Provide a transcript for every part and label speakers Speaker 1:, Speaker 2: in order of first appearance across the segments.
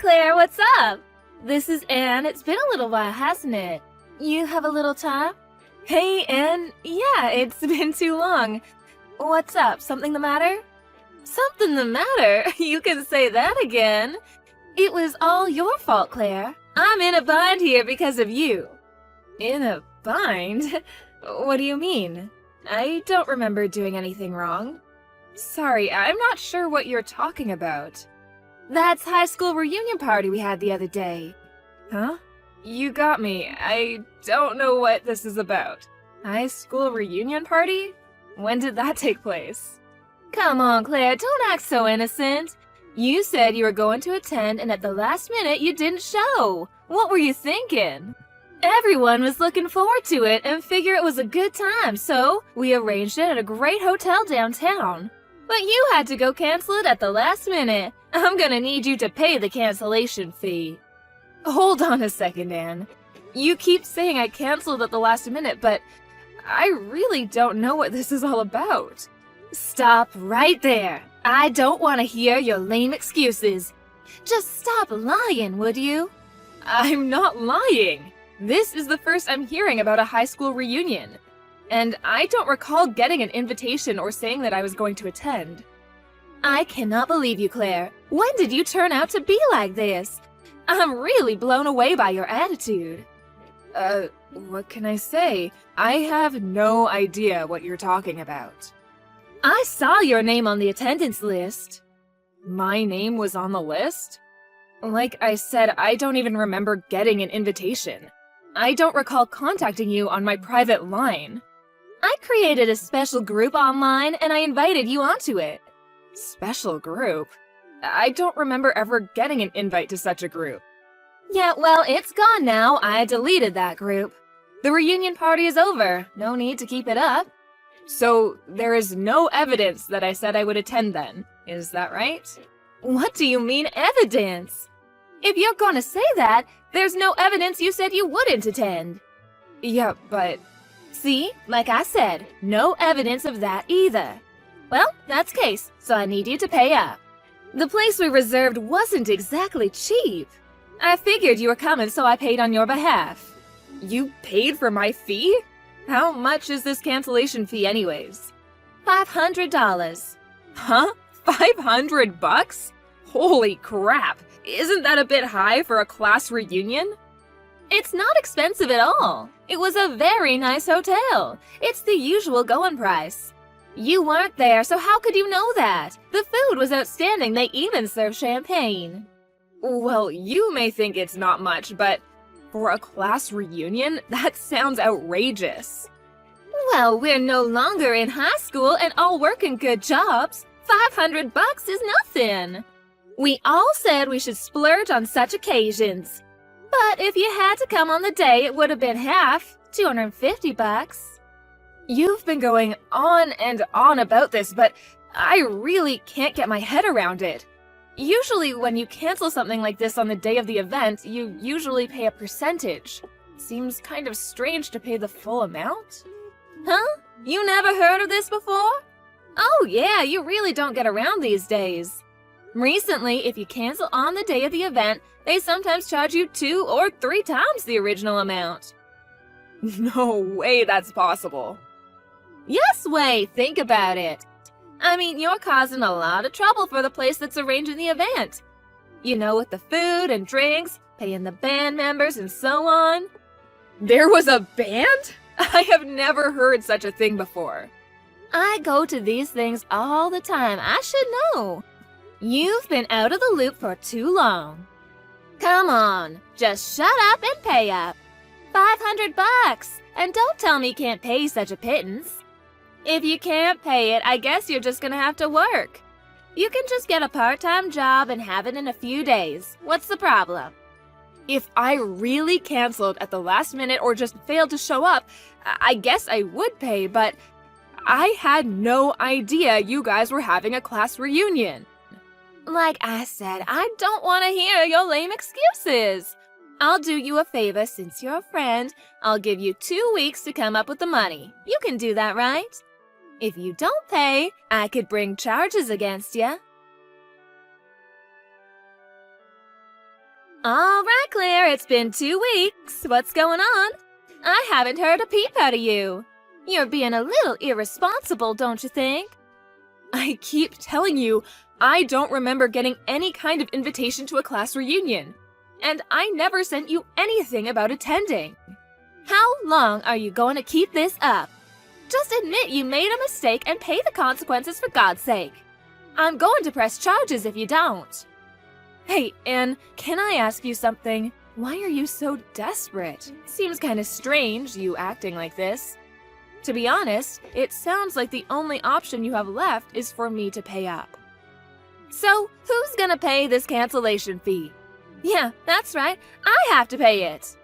Speaker 1: Claire, what's up? This is Anne. It's been a little while, hasn't it? You have a little time? Hey, Anne. Yeah, it's been too long. What's up? Something the matter? Something the matter? You can say that again. It was all your fault, Claire. I'm in a bind here because of you. In a bind? What do you mean? I don't remember doing anything wrong. Sorry, I'm not sure what you're talking about. That's high school reunion party we had the other day. Huh? You got me. I don't know what this is about. High school reunion party? When did that take place? Come on, Claire, don't act so innocent. You said you were going to attend, and at the last minute you didn't show. What were you thinking? Everyone was looking forward to it and figured it was a good time, so we arranged it at a great hotel downtown. But you had to go cancel it at the last minute. I'm gonna need you to pay the cancellation fee. Hold on a second, Anne. You keep saying I canceled at the last minute, but I really don't know what this is all about. Stop right there. I don't want to hear your lame excuses. Just stop lying, would you? I'm not lying. This is the first I'm hearing about a high school reunion. And I don't recall getting an invitation or saying that I was going to attend. I cannot believe you, Claire. When did you turn out to be like this? I'm really blown away by your attitude. What can I say? I have no idea what you're talking about. I saw your name on the attendance list. My name was on the list? Like I said, I don't even remember getting an invitation. I don't recall contacting you on my private line. I created a special group online and I invited you onto it. Special group? I don't remember ever getting an invite to such a group. Yeah, well, it's gone now. I deleted that group. The reunion party is over. No need to keep it up. So, there is no evidence that I said I would attend then. Is that right? What do you mean, evidence? If you're gonna say that, there's no evidence you said you wouldn't attend. Yeah, but... See, like I said, no evidence of that either. Well, that's case, so I need you to pay up. The place we reserved wasn't exactly cheap. I figured you were coming, so I paid on your behalf. You paid for my fee? How much is this cancellation fee anyways? $500. Huh? $500? Holy crap! Isn't that a bit high for a class reunion? It's not expensive at all. It was a very nice hotel. It's the usual going price. You weren't there, so how could you know that? The food was outstanding. They even served champagne. Well, you may think it's not much, but for a class reunion, that sounds outrageous. Well, we're no longer in high school and all working good jobs. $500 is nothing. We all said we should splurge on such occasions. But if you had to come on the day, it would have been half, $250. You've been going on and on about this, but I really can't get my head around it. Usually when you cancel something like this on the day of the event, you usually pay a percentage. Seems kind of strange to pay the full amount. Huh? You never heard of this before? Oh yeah, you really don't get around these days. Recently, if you cancel on the day of the event, they sometimes charge you 2 or 3 times the original amount. No way that's possible. Yes way, think about it. I mean, you're causing a lot of trouble for the place that's arranging the event. You know, with the food and drinks, paying the band members and so on. There was a band? I have never heard such a thing before. I go to these things all the time. I should know. You've been out of the loop for too long. Come on, just shut up and pay up. $500, and don't tell me you can't pay such a pittance. If you can't pay it, I guess you're just gonna have to work. You can just get a part-time job and have it in a few days. What's the problem? If I really canceled at the last minute or just failed to show up, I guess I would pay, but I had no idea you guys were having a class reunion. Like I said, I don't want to hear your lame excuses. I'll do you a favor since you're a friend. I'll give you 2 weeks to come up with the money. You can do that, right? If you don't pay, I could bring charges against you. All right, Claire, it's been 2 weeks. What's going on? I haven't heard a peep out of you. You're being a little irresponsible, don't you think? I keep telling you, I don't remember getting any kind of invitation to a class reunion. And I never sent you anything about attending. How long are you going to keep this up? Just admit you made a mistake and pay the consequences for God's sake. I'm going to press charges if you don't. Hey, Anne, can I ask you something? Why are you so desperate? Seems kind of strange, you acting like this. To be honest, it sounds like the only option you have left is for me to pay up. So, who's gonna pay this cancellation fee? Yeah, that's right, I have to pay it.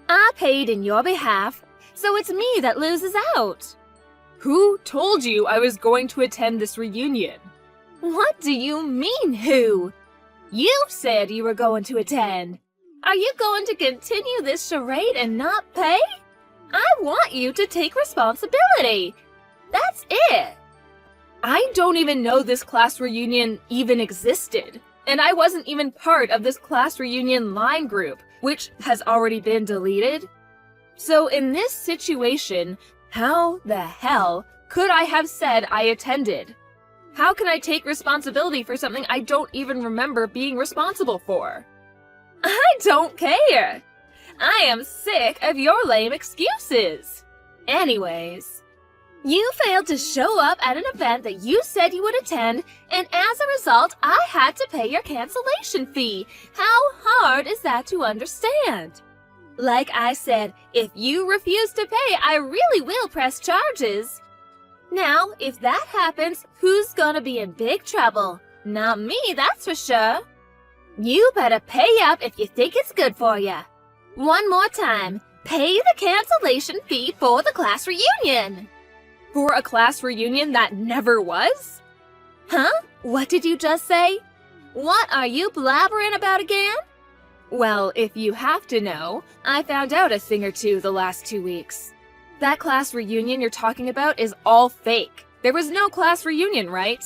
Speaker 1: I paid in your behalf, so it's me that loses out. Who told you I was going to attend this reunion? What do you mean, who? You said you were going to attend. Are you going to continue this charade and not pay? I want you to take responsibility. That's it. I don't even know this class reunion even existed. And I wasn't even part of this class reunion line group, which has already been deleted. So in this situation, how the hell could I have said I attended? How can I take responsibility for something I don't even remember being responsible for? I don't care. I am sick of your lame excuses. Anyways, you failed to show up at an event that you said you would attend, and as a result, I had to pay your cancellation fee. How hard is that to understand? Like I said, if you refuse to pay, I really will press charges. Now, if that happens, who's gonna be in big trouble? Not me, that's for sure. You better pay up if you think it's good for ya. One more time, pay the cancellation fee for the class reunion. For a class reunion that never was? Huh? What did you just say? What are you blabbering about again? Well, if you have to know, I found out a thing or two the last 2 weeks. That class reunion you're talking about is all fake. There was no class reunion, right?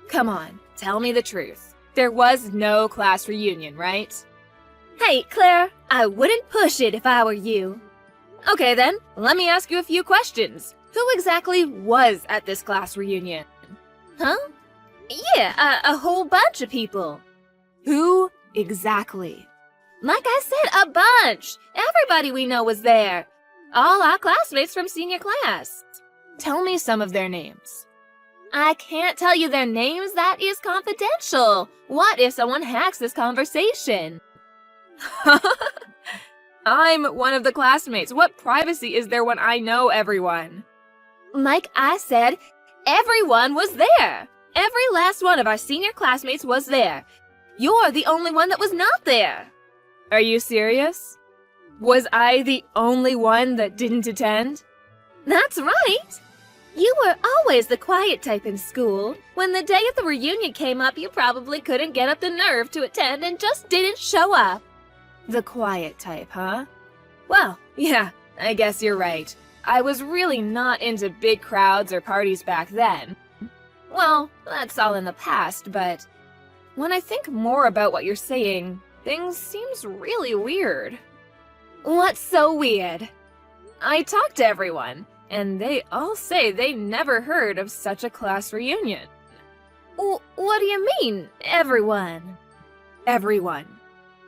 Speaker 1: Come on, tell me the truth. There was no class reunion, right? Hey, Claire, I wouldn't push it if I were you. Okay then, let me ask you a few questions. Who exactly was at this class reunion? Huh? Yeah, a whole bunch of people. Who exactly? Like I said, a bunch. Everybody we know was there. All our classmates from senior class. Tell me some of their names. I can't tell you their names, that is confidential. What if someone hacks this conversation? I'm one of the classmates. What privacy is there when I know everyone? Like I said, everyone was there. Every last one of our senior classmates was there. You're the only one that was not there. Are you serious? Was I the only one that didn't attend? That's right. You were always the quiet type in school. When the day of the reunion came up, you probably couldn't get up the nerve to attend and just didn't show up. The quiet type, huh? Well, yeah, I guess you're right. I was really not into big crowds or parties back then. Well, that's all in the past, but when I think more about what you're saying, things seems really weird. What's so weird? I talked to everyone, and they all say they never heard of such a class reunion. What do you mean, everyone? Everyone.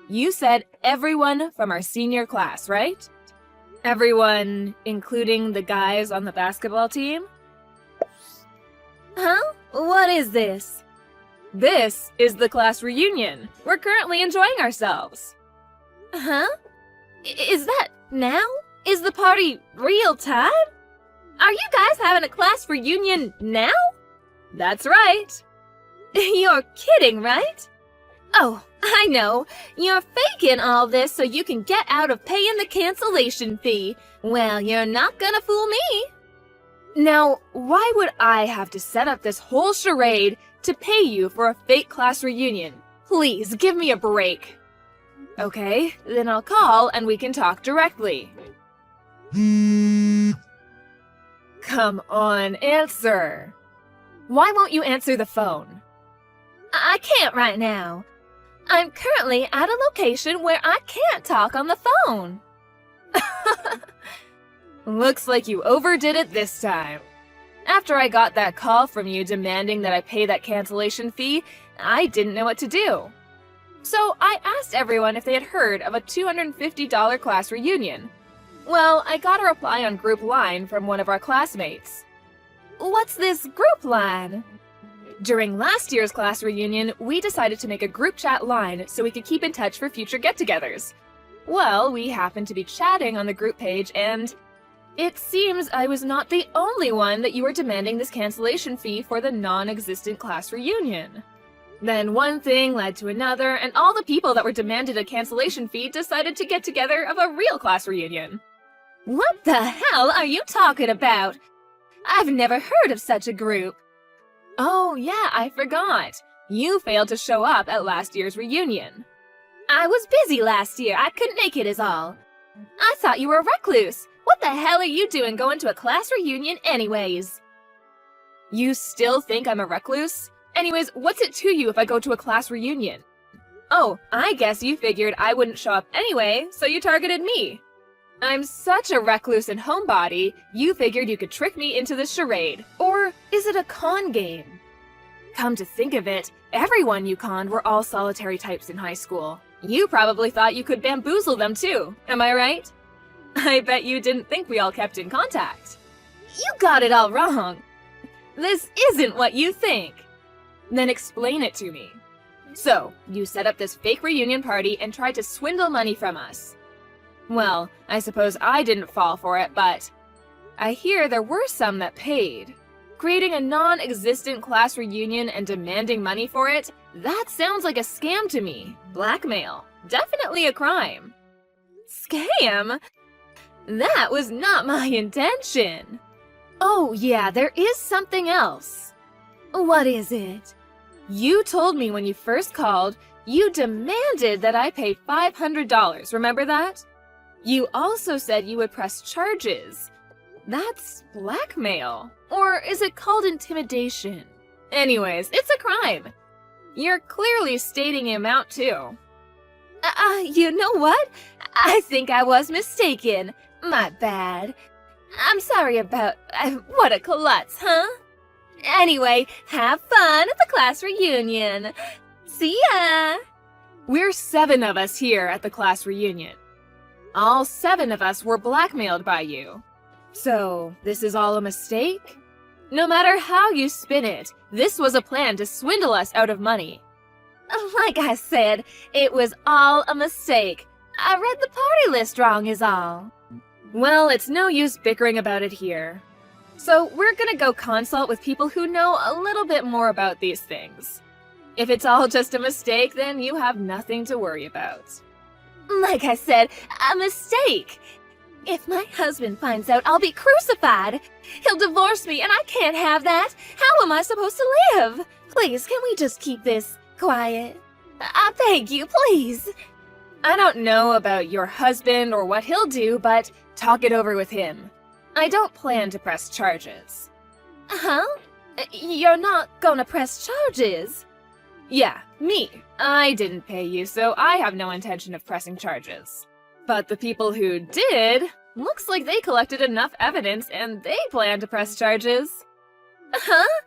Speaker 1: You said everyone from our senior class, right? Everyone, including the guys on the basketball team? Huh? What is this? This is the class reunion. We're currently enjoying ourselves. Huh? Is that now? Is the party real time? Are you guys having a class reunion now? That's right. You're kidding, right? Oh, I know. You're faking all this so you can get out of paying the cancellation fee. Well, you're not gonna fool me. Now, why would I have to set up this whole charade to pay you for a fake class reunion? Please, give me a break. Okay, then I'll call and we can talk directly. Come on, answer. Why won't you answer the phone? I can't right now. I'm currently at a location where I can't talk on the phone. Looks like you overdid it this time. After I got that call from you demanding that I pay that cancellation fee, I didn't know what to do. So I asked everyone if they had heard of a $250 class reunion. Well, I got a reply on group line from one of our classmates. What's this group line? During last year's class reunion, we decided to make a group chat line so we could keep in touch for future get-togethers. Well, we happened to be chatting on the group page and it seems I was not the only one that you were demanding this cancellation fee for the non-existent class reunion. Then one thing led to another, and all the people that were demanded a cancellation fee decided to get together of a real class reunion. What the hell are you talking about? I've never heard of such a group. Oh yeah, I forgot. You failed to show up at last year's reunion. I was busy last year. I couldn't make it is all. I thought you were a recluse. What the hell are you doing going to a class reunion anyways? You still think I'm a recluse? Anyways, what's it to you if I go to a class reunion? Oh, I guess you figured I wouldn't show up anyway, so you targeted me. I'm such a recluse and homebody, you figured you could trick me into this charade. Or is it a con game? Come to think of it, everyone you conned were all solitary types in high school. You probably thought you could bamboozle them too, am I right? I bet you didn't think we all kept in contact. You got it all wrong. This isn't what you think. Then explain it to me. So, you set up this fake reunion party and tried to swindle money from us. Well, I suppose I didn't fall for it, but I hear there were some that paid. Creating a non-existent class reunion and demanding money for it? That sounds like a scam to me. Blackmail. Definitely a crime. Scam? That was not my intention. Oh yeah, there is something else. What is it? You told me when you first called, you demanded that I pay $500, remember that? You also said you would press charges. That's blackmail. Or is it called intimidation? Anyways, it's a crime. You're clearly stating the amount too. You know what? I think I was mistaken. My bad. I'm sorry about... what a klutz, huh? Anyway, have fun at the class reunion. See ya! We're 7 of us here at the class reunion. All 7 of us were blackmailed by you. So, this is all a mistake? No matter how you spin it, this was a plan to swindle us out of money. Like I said, it was all a mistake. I read the party list wrong is all. Well, it's no use bickering about it here. So we're gonna go consult with people who know a little bit more about these things. If it's all just a mistake, then you have nothing to worry about. Like I said, a mistake! If my husband finds out, I'll be crucified! He'll divorce me and I can't have that! How am I supposed to live? Please, can we just keep this quiet? I beg you, please! I don't know about your husband or what he'll do, but talk it over with him. I don't plan to press charges. Huh? You're not gonna press charges? Yeah, me. I didn't pay you, so I have no intention of pressing charges. But the people who did, looks like they collected enough evidence and they plan to press charges. Huh?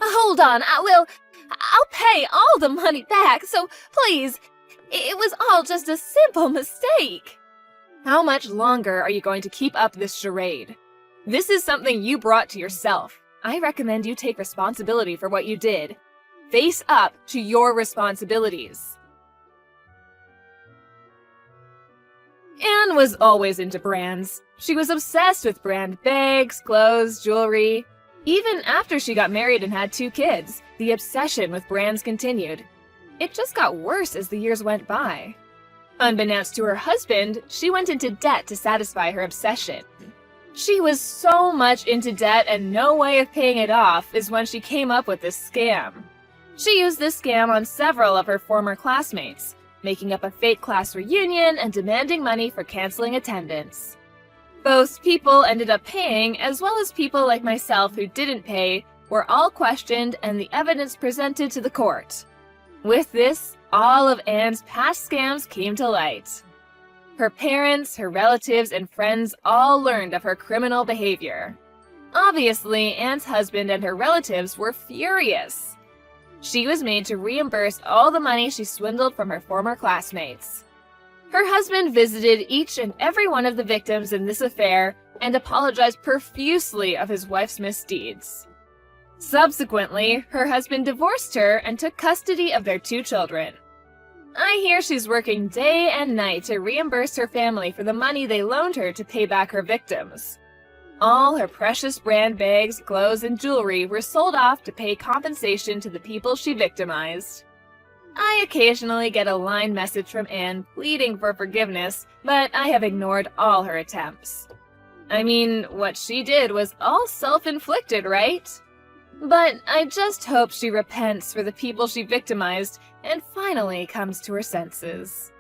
Speaker 1: Hold on, I'll pay all the money back, so please, it was all just a simple mistake. How much longer are you going to keep up this charade? This is something you brought to yourself. I recommend you take responsibility for what you did. Face up to your responsibilities. Anne was always into brands. She was obsessed with brand bags, clothes, jewelry. Even after she got married and had 2 kids, the obsession with brands continued. It just got worse as the years went by. Unbeknownst to her husband, she went into debt to satisfy her obsession. She was so much into debt and no way of paying it off is when she came up with this scam. She used this scam on several of her former classmates, making up a fake class reunion and demanding money for canceling attendance. Both people ended up paying, as well as people like myself who didn't pay, were all questioned and the evidence presented to the court. With this, all of Anne's past scams came to light. Her parents, her relatives, and friends all learned of her criminal behavior. Obviously, Anne's husband and her relatives were furious. She was made to reimburse all the money she swindled from her former classmates. Her husband visited each and every one of the victims in this affair and apologized profusely of his wife's misdeeds. Subsequently, her husband divorced her and took custody of their 2 children. I hear she's working day and night to reimburse her family for the money they loaned her to pay back her victims. All her precious brand bags, clothes, and jewelry were sold off to pay compensation to the people she victimized. I occasionally get a line message from Anne pleading for forgiveness, but I have ignored all her attempts. I mean, what she did was all self-inflicted, right? But I just hope she repents for the people she victimized and finally comes to her senses.